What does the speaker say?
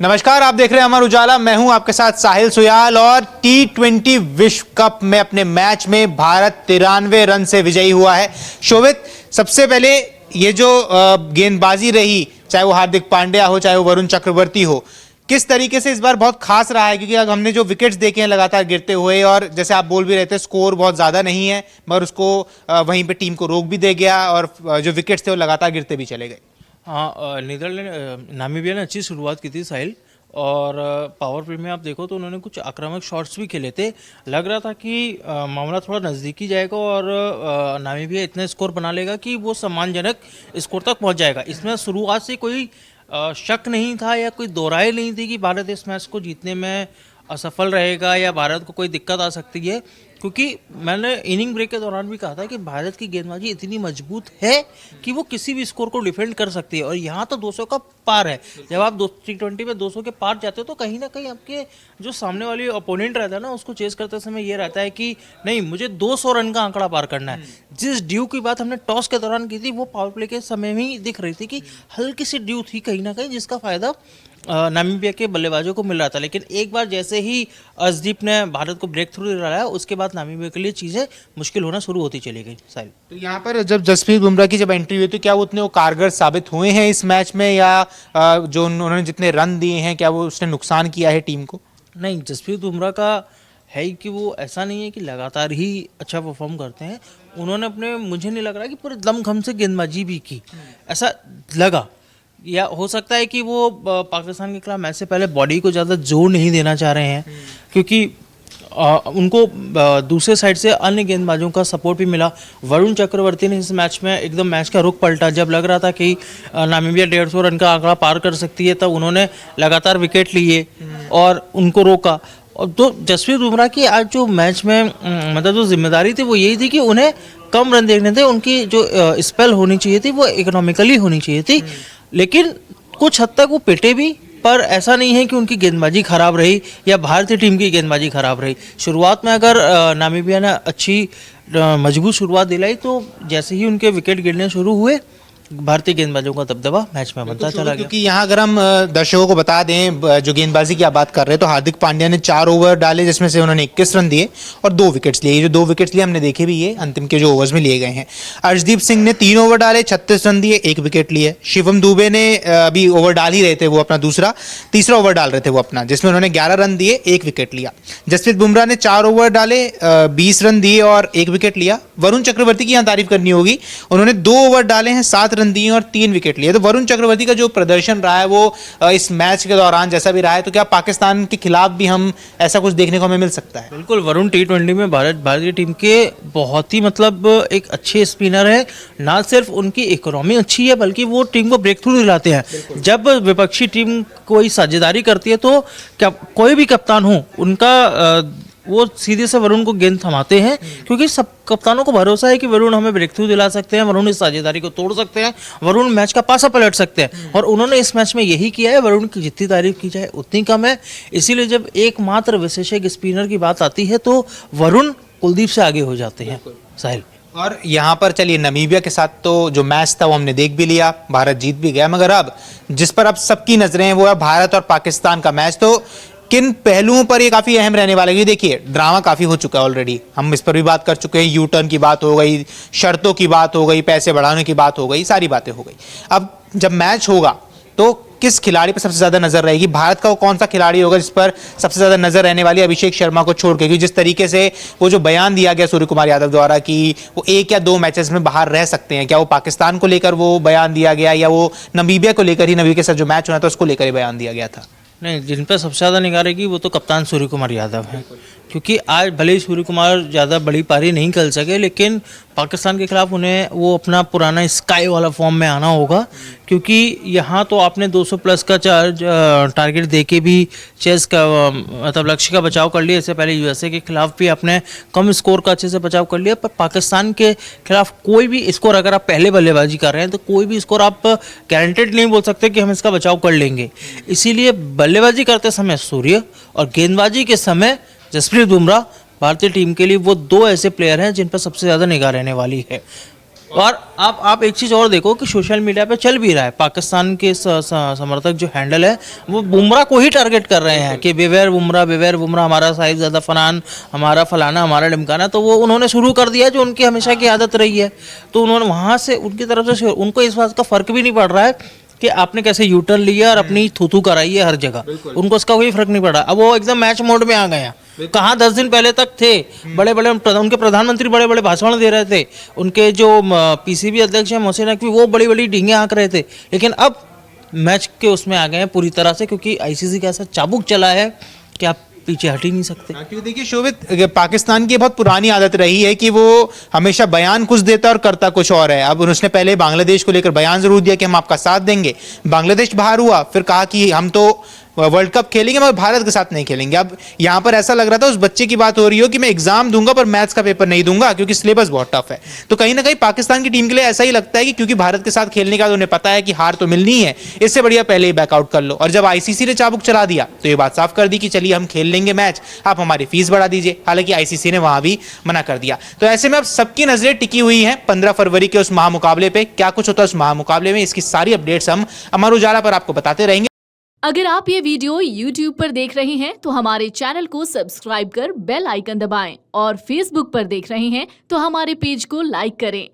नमस्कार, आप देख रहे हैं अमर उजाला। मैं हूं आपके साथ साहिल सुयाल। और T20 विश्व कप में अपने मैच में भारत 93 रन से विजयी हुआ है। शोभित, सबसे पहले ये जो गेंदबाजी रही, चाहे वो हार्दिक पांड्या हो चाहे वो वरुण चक्रवर्ती हो, किस तरीके से इस बार बहुत खास रहा है? क्योंकि अब हमने जो विकेट्स देखे हैं लगातार गिरते हुए, और जैसे आप बोल भी रहे थे स्कोर बहुत ज्यादा नहीं है, मगर उसको वहीं पे टीम को रोक भी दे गया और जो विकेट्स थे वो लगातार गिरते भी चले गए। हाँ, नीदरलैंड नामीबिया ने अच्छी शुरुआत की थी साहिल, और पावर प्ले में आप देखो तो उन्होंने कुछ आक्रामक शॉट्स भी खेले थे। लग रहा था कि मामला थोड़ा नज़दीकी जाएगा और नामीबिया इतना स्कोर बना लेगा कि वो सम्मानजनक स्कोर तक पहुंच जाएगा। इसमें शुरुआत से कोई शक नहीं था या कोई दोहराई नहीं थी कि भारत इस मैच को जीतने में असफल रहेगा या भारत को कोई दिक्कत आ सकती है, क्योंकि मैंने इनिंग ब्रेक के दौरान भी कहा था कि भारत की गेंदबाजी इतनी मजबूत है कि वो किसी भी स्कोर को डिफेंड कर सकती है। और यहाँ तो 200 का पार है। जब आप T20 में 200 के पार जाते हो तो कहीं ना कहीं आपके जो सामने वाली ओपोनेंट रहता है ना, उसको चेस करते समय ये रहता है कि नहीं, मुझे 200 रन का आंकड़ा पार करना है। जिस ड्यू की बात हमने टॉस के दौरान की थी, वो पावर प्ले के समय में ही दिख रही थी कि हल्की सी ड्यू थी कहीं ना कहीं, जिसका फायदा नामीबिया के बल्लेबाजों को मिल रहा था। लेकिन एक बार जैसे ही अर्शदीप ने भारत को ब्रेक थ्रू दिलाया, उसके बाद नामीबिया के लिए चीज़ें मुश्किल होना शुरू होती चली गई। साहिल, तो यहाँ पर जब जसप्रीत बुमराह की जब एंट्री हुई तो क्या वो उतने कारगर साबित हुए हैं इस मैच में, या जो उन्होंने जितने रन दिए हैं क्या वो उसने नुकसान किया है टीम को? नहीं, जसप्रीत बुमराह का है कि वो ऐसा नहीं है कि लगातार ही अच्छा परफॉर्म करते हैं। उन्होंने अपने, मुझे नहीं लग रहा कि पूरे दमखम से गेंदबाजी भी की, ऐसा लगा। या हो सकता है कि वो पाकिस्तान के खिलाफ मैच से पहले बॉडी को ज़्यादा जोर नहीं देना चाह रहे हैं, क्योंकि उनको दूसरे साइड से अन्य गेंदबाजों का सपोर्ट भी मिला। वरुण चक्रवर्ती ने इस मैच में एकदम मैच का रुख पलटा। जब लग रहा था कि नामीबिया 150 रन का आंकड़ा पार कर सकती है, तब उन्होंने लगातार विकेट लिए और उनको रोका। और तो जसप्रीत बुमराह की आज जो मैच में मतलब जो जिम्मेदारी थी वो यही थी कि उन्हें कम रन देखने थे। उनकी जो स्पेल होनी चाहिए थी वो इकोनॉमिकली होनी चाहिए थी, लेकिन कुछ हद तक वो पिटे भी। पर ऐसा नहीं है कि उनकी गेंदबाजी खराब रही या भारतीय टीम की गेंदबाजी खराब रही। शुरुआत में अगर नामीबिया ने अच्छी मजबूत शुरुआत दिलाई, तो जैसे ही उनके विकेट गिरने शुरू हुए, भारतीय गेंदबाजों का दबदबा मैच में बनता चला गया। क्योंकि यहाँ अगर हम दर्शकों को बता दें, जो गेंदबाजी की आप बात कर रहे हैं, तो हार्दिक पांड्या ने 4 ओवर डाले जिसमें से उन्होंने 21 रन दिए और 2 विकेट्स लिए। जो 2 विकेट्स लिए हमने देखे भी, ये अंतिम के जो ओवर्स में लिए गए हैं। अर्शदीप सिंह ने 3 ओवर डाले, 36 रन दिए, 1 विकेट लिए। शिवम दुबे ने अभी ओवर डाल ही रहे थे, वो अपना तीसरा ओवर डाल रहे थे वो अपना, जिसमें उन्होंने 11 रन दिए, 1 विकेट लिया। जसप्रीत बुमराह ने 4 ओवर डाले, 20 रन दिए और 1 विकेट लिया। वरुण चक्रवर्ती की यहाँ तारीफ करनी होगी, उन्होंने 2 ओवर डाले हैं, 7 रन दिए और 3 विकेट लिए। तो वरुण चक्रवर्ती का जो प्रदर्शन रहा है वो इस मैच के दौरान जैसा भी रहा है, तो क्या पाकिस्तान के खिलाफ भी हम ऐसा कुछ देखने को हमें मिल सकता है? बिल्कुल, वरुण T20 में भारतीय टीम के बहुत ही मतलब एक अच्छे स्पिनर है। ना सिर्फ उनकी इकोनॉमी अच्छी है, बल्कि वो टीम को ब्रेक थ्रू दिलाते हैं। जब विपक्षी टीम कोई साझेदारी करती है तो क्या कोई भी कप्तान हो, उनका वो सीधे से वरुण को गेंद थमाते हैं, क्योंकि सब कप्तानों को भरोसा है कि वरुण हमें ब्रेक थ्रू दिला सकते हैं, वरुण इस साझेदारी को तोड़ सकते हैं, वरुण मैच का पासा पलट सकते हैं। और उन्होंने इस मैच में यही किया है। वरुण की जितनी तारीफ की जाए उतनी कम है। इसीलिए जब एकमात्र विशेषज्ञ स्पिनर की बात आती है तो वरुण कुलदीप से आगे हो जाते हैं। साहिल, और यहाँ पर चलिए, नामीबिया के साथ तो जो मैच था वो हमने देख भी लिया, भारत जीत भी गया, मगर अब जिस पर अब सबकी नजरें हैं वो है भारत और पाकिस्तान का मैच। तो किन पहलुओं पर ये काफी अहम रहने वाला है? देखिए, ड्रामा काफी हो चुका है ऑलरेडी, हम इस पर भी बात कर चुके हैं। यू टर्न की बात हो गई, शर्तों की बात हो गई, पैसे बढ़ाने की बात हो गई, सारी बातें हो गई। अब जब मैच होगा तो किस खिलाड़ी पर सबसे ज्यादा नजर रहेगी? भारत का वो कौन सा खिलाड़ी होगा जिस पर सबसे ज्यादा नजर रहने वाली? अभिषेक शर्मा को छोड़ के, क्योंकि जिस तरीके से वो जो बयान दिया गया सूर्य कुमार यादव द्वारा कि वो 1 या 2 मैचेस में बाहर रह सकते हैं, क्या वो पाकिस्तान को लेकर वो बयान दिया गया, या वो नामीबिया को लेकर ही, नामीबिया के साथ जो मैच होना था उसको लेकर ही बयान दिया गया था? नहीं, जिन पर सबसे ज़्यादा निगाह रहेगी वो तो कप्तान सूर्य कुमार यादव हैं, क्योंकि आज भले ही सूर्य कुमार ज़्यादा बड़ी पारी नहीं खेल सके, लेकिन पाकिस्तान के खिलाफ उन्हें वो अपना पुराना स्काई वाला फॉर्म में आना होगा। क्योंकि यहाँ तो आपने 200 प्लस का टारगेट देके भी चेस का मतलब लक्ष्य का बचाव कर लिया। इससे पहले यूएसए के खिलाफ भी आपने कम स्कोर का अच्छे से बचाव कर लिया। पर पाकिस्तान के खिलाफ कोई भी स्कोर, अगर आप पहले बल्लेबाजी कर रहे हैं तो कोई भी स्कोर आप गारंटेड नहीं बोल सकते कि हम इसका बचाव कर लेंगे। इसीलिए बल्लेबाजी करते समय सूर्य और गेंदबाजी के समय जसप्रीत बुमराह भारतीय टीम के लिए वो 2 ऐसे प्लेयर हैं जिन पर सबसे ज़्यादा निगाह रहने वाली है। और आप एक चीज़ और देखो कि सोशल मीडिया पे चल भी रहा है, पाकिस्तान के समर्थक जो हैंडल है वो बुमराह को ही टारगेट कर रहे हैं कि बेवैर बुमराह, हमारा साहिबजादा फलान, हमारा फलाना, हमारा ढिमकाना। तो वो उन्होंने शुरू कर दिया जो उनकी हमेशा की आदत रही है। तो उन्होंने वहाँ से उनकी तरफ से उनको इस बात का फ़र्क भी नहीं पड़ रहा है कि आपने कैसे यू टर्न लिया और अपनी थूथू कराई है हर जगह, उनको इसका कोई फर्क नहीं पड़ा। अब वो एकदम मैच मोड में आ गए हैं। कहाँ 10 दिन पहले तक थे, बड़े बड़े उनके प्रधानमंत्री बड़े बड़े भाषण दे रहे थे, उनके जो पीसीबी अध्यक्ष हैं मोहसिन नकवी वो बड़ी बड़ी डींगे हाँक रहे थे, लेकिन अब मैच के उसमें आ गए हैं पूरी तरह से, क्योंकि आईसीसी का ऐसा चाबुक चला है कि आप पीछे हट ही नहीं सकते। क्योंकि देखिए शोभित, पाकिस्तान की बहुत पुरानी आदत रही है कि वो हमेशा बयान कुछ देता और करता कुछ और है। अब उसने पहले बांग्लादेश को लेकर बयान जरूर दिया कि हम आपका साथ देंगे, बांग्लादेश बाहर हुआ, फिर कहा कि हम तो वर्ल्ड कप खेलेंगे मगर भारत के साथ नहीं खेलेंगे। अब यहाँ पर ऐसा लग रहा था उस बच्चे की बात हो रही हो कि मैं एग्जाम दूंगा पर मैथ्स का पेपर नहीं दूंगा क्योंकि सिलेबस बहुत टफ है। तो कहीं ना कहीं पाकिस्तान की टीम के लिए ऐसा ही लगता है कि क्योंकि भारत के साथ खेलने का उन्हें पता है कि हार तो मिलनी है, इससे बढ़िया पहले ही बैकआउट कर लो। और जब आईसीसी ने चाबुक चला दिया तो ये बात साफ कर दी कि चलिए हम खेल लेंगे मैच, आप हमारी फीस बढ़ा दीजिए। हालांकि आईसीसी ने वहां भी मना कर दिया। तो ऐसे में अब सबकी नजरें टिकी हुई हैं 15 फरवरी के उस महामुकाबले पे। क्या कुछ होता है उस महामुकाबले में, इसकी सारी अपडेट्स हम अमर उजाला पर आपको बताते रहेंगे। अगर आप ये वीडियो YouTube पर देख रहे हैं तो हमारे चैनल को सब्सक्राइब कर बेल आइकन दबाएं और Facebook पर देख रहे हैं तो हमारे पेज को लाइक करें।